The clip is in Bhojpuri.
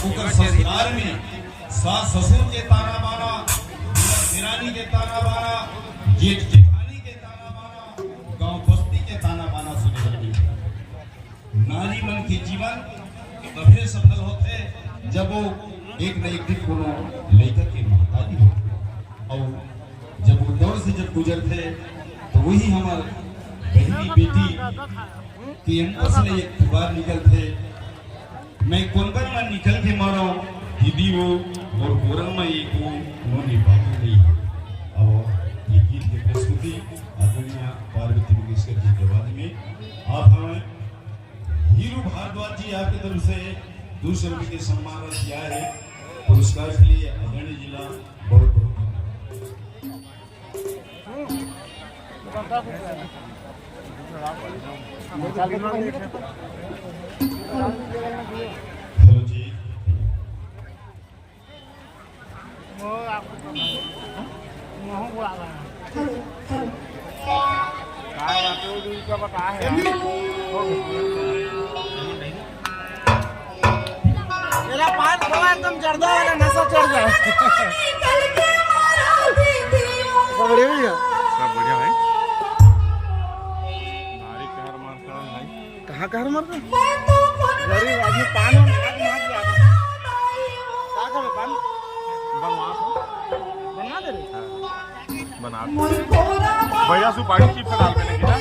ओकर ससुराल में सास ससुर के ताना बाना, दिरानी के ताना बाना, जेठ जेठानी के ताना बाना, गांव बस्ती के ताना बाना सुने लगे। नारी मन के जीवन तभी सफल होते जब वो एक न एक दिन कोनो लड़का के महतारी हो, और जब वो दौर से जब गुजरते तो वही हमारे बहनी बेटी की अंदर से एक पुकार निकलते, मैं कोनबन में निकल के मारो दीदी वो और गोरन में एक वो उन्होंने बात नहीं। अब ये गीत की प्रस्तुति आदरणीय पार्वती मुकेशकर जी के बाद में आप हमें हीरू भारद्वाज जी आपकी तरफ से 200 रुपये के सम्मान किया है। पुरस्कार के लिए आदरणीय जिला बहुत बहुत हेलो जी। मेरा पान थोड़ा एकदम जर्दा वाला नशा चढ़ जाए। सब बढ़िया भैया, सब बढ़िया भाई। नारी कहर मारता है भाई। कहाँ कहर मारता? गरीब आदमी पान मार दिया। क्या करे पान? बनवा दे रहे। बना भैया सुपारी चिप्स डाल के लेके जा।